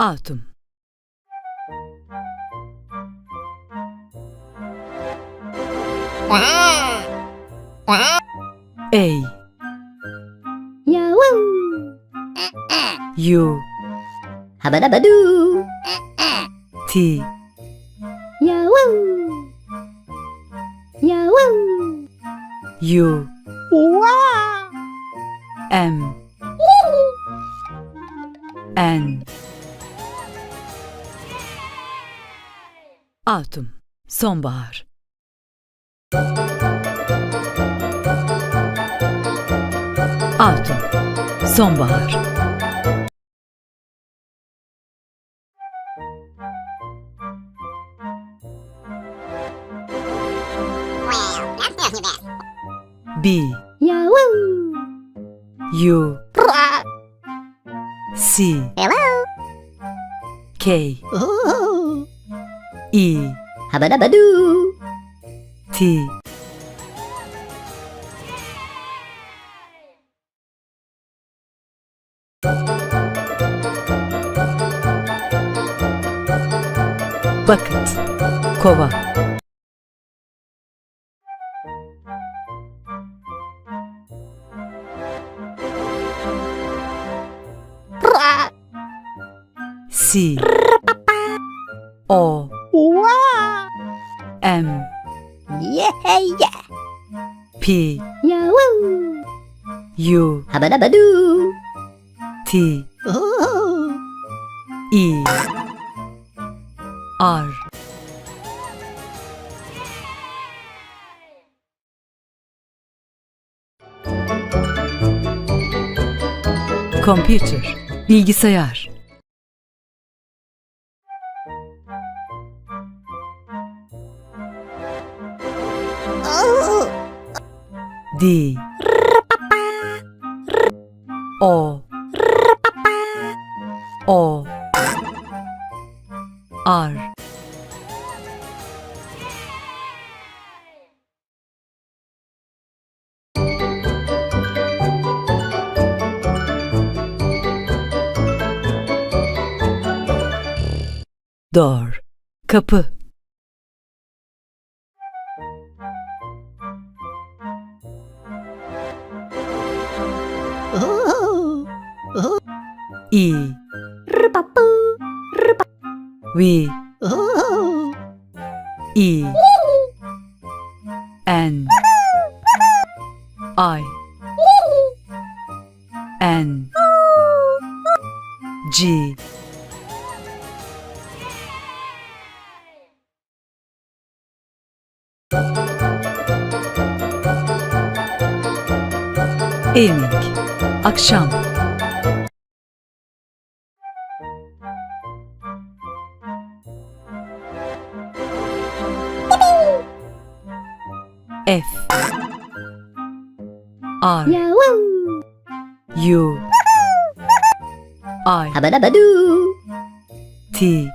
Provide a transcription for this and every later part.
Autumn. A. Yahoo! U. Habadabadoo! T. Yahoo! Yahoo! U. Wow! M. N. Autumn. Sonbahar. Autumn. Sonbahar. B. Yahoo! U. C. Hello! K. Oh! E. Habadabadoo! T. Bucket. Kova. C. O. Wow! M. Yeah, yeah! P. Yahoo! U. Habadabadoo! T. Oh! E. R. Computer. Bilgisayar. Oh! D. O. O. R. Door. Kapı. Oh! Oh! E. Rupapoo! V. Oh! E. N. I. N. G. Evening. Akşam. F. R. Yahoo! U. I. Habadabadoo! T.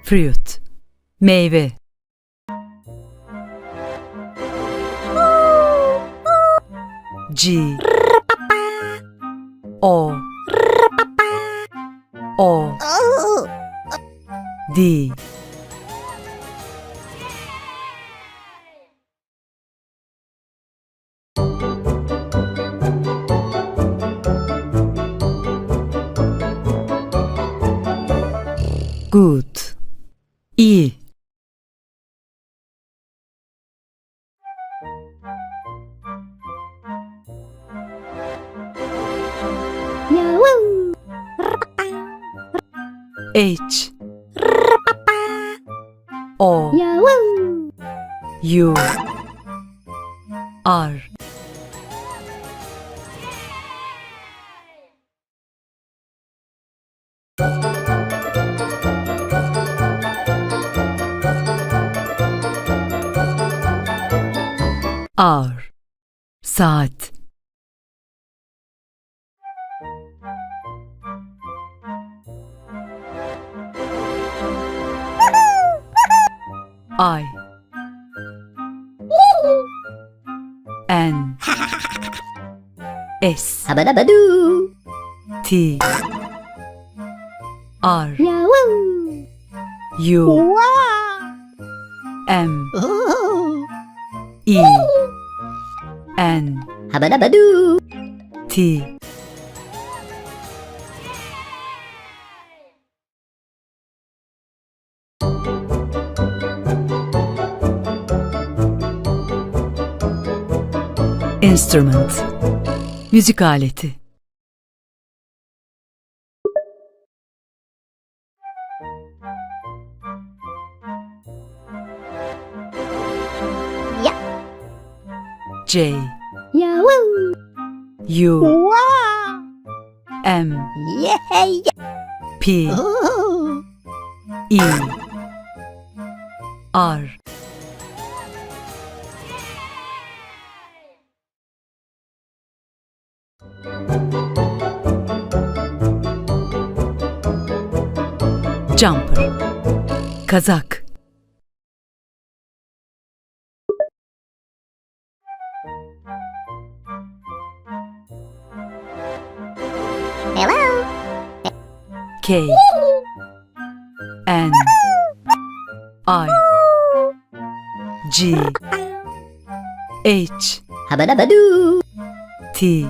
Fruit. Meyve. G. O. O. Oh! D. Good. İyi. Yahoo! H. O. Yahoo! U. R. Hour. Saat. I N S Habadabadoo. T R Yahoo. U Wow. M Oh. E N Habadabadoo. T Instrument müzik aleti. Yeah. J Yahoo. U Wow. M Yeah. P Oh. E R Jumper kazak. Hello. K N I G H Habadabadoo. T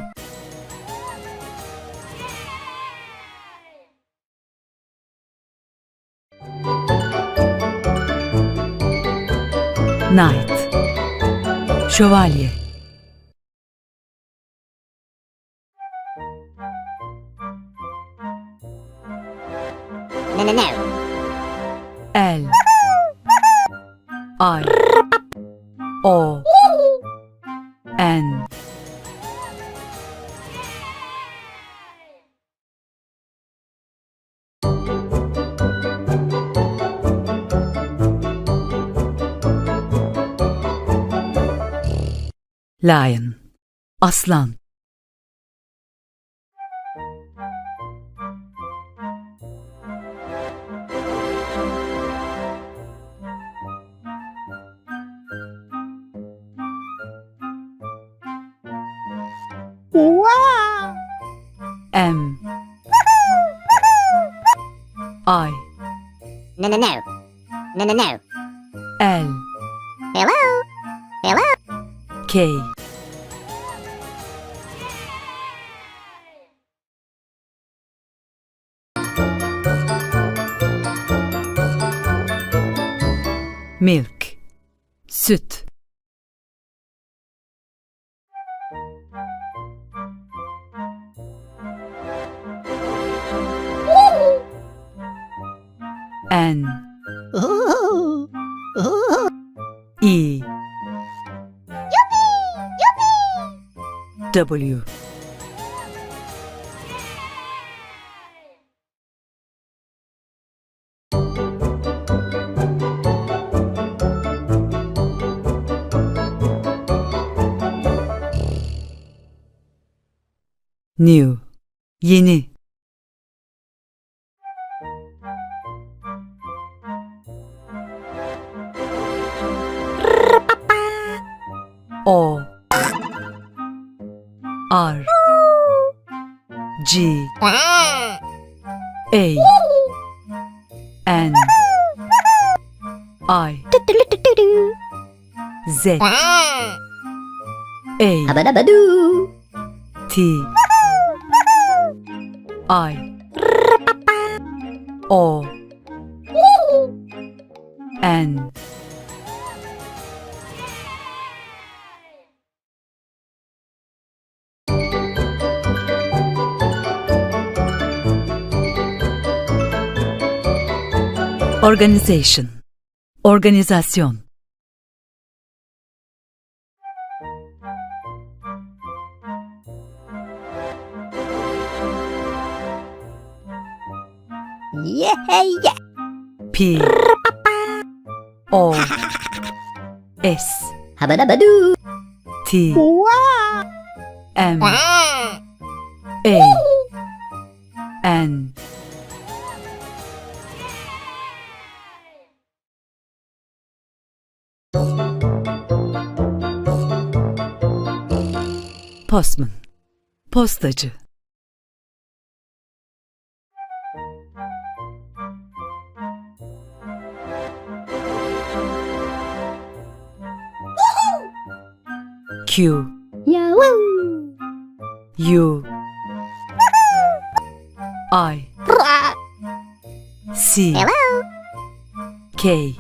Knight Şövalye. No, no, no. L I O N Lion Aslan. Wow. M I No, no, no. No, no, no. L Hello. Hello. K Milk Süt. N Oh. Oh. E W New Yeni. O R G Ah. A N I Do-do-do-do-do. Z Ah. A Habadabadoo. T I O N Organization Organizasyon. Yeah, yeah. P O S Habadabadoo. T Wow. M Ah. A N Postman. Postacı. Q. Yahoo! U. I. C. Hello! K.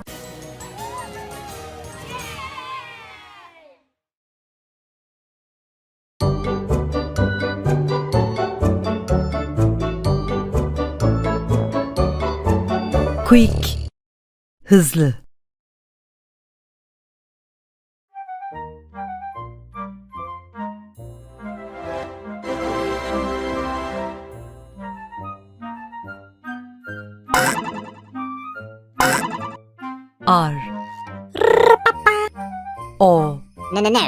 Quick. Hızlı. R. O. No, no, no.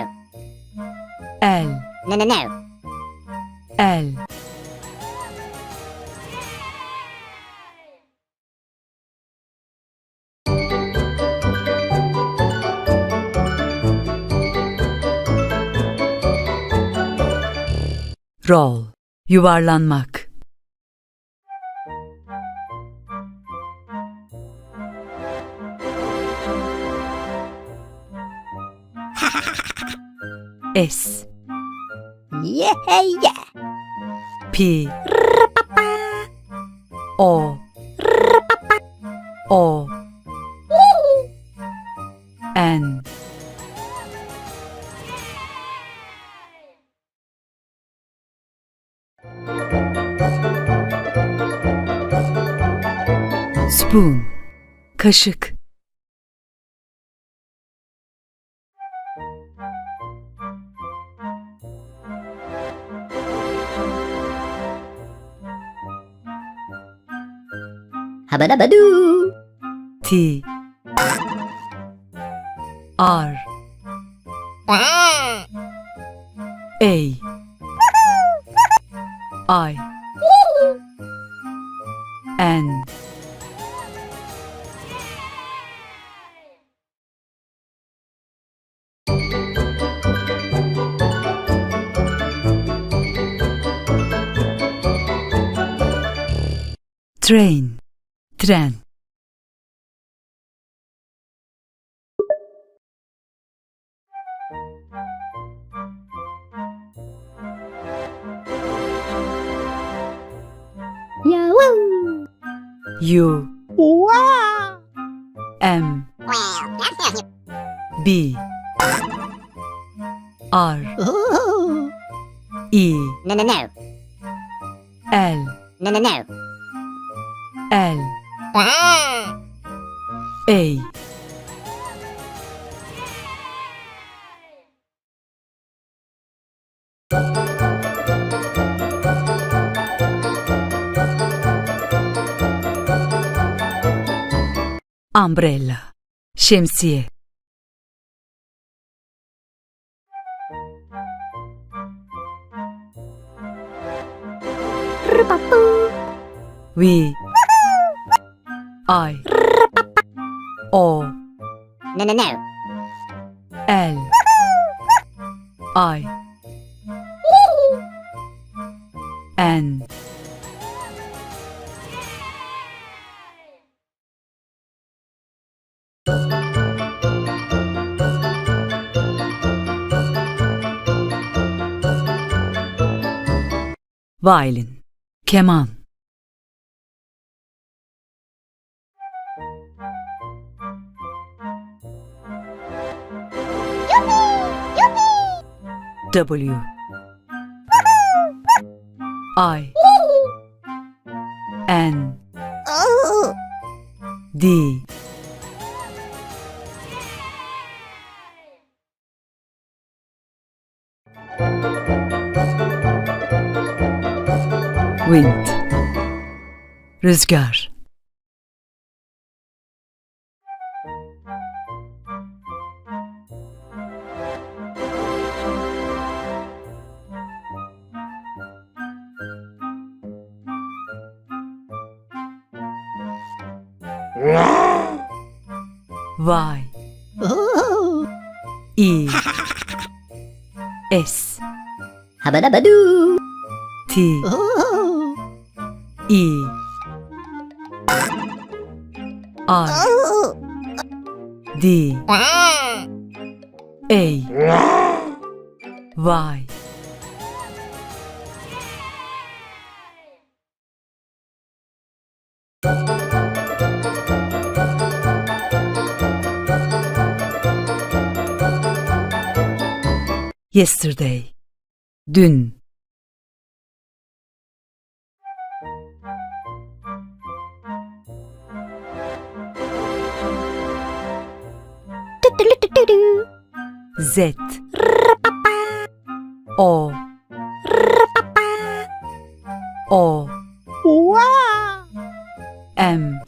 L. No, no, no. L. Roll. Yuvarlanmak. S. Yeah, yeah. P. O. O. N. Spoon. Kaşık. Habadabadoo. T. R. Ah. A. I. N. Train. Tren. Yahoo! U. Wow! M. Well, B. R. oh. E. No, no, no. L. No, no, no. L. Ah. A. Umbrella. Şemsiye. V. I. O. No, no, no. L. I. N. Violin. Keman. W. I. N. Oh. D. Wind. Rüzgar. Y. Oh. E. S. Dodoo. T, E, I, D, A, Y. Yesterday. Dün. Z, O, O, M,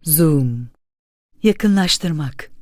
Zoom. Yakınlaştırmak.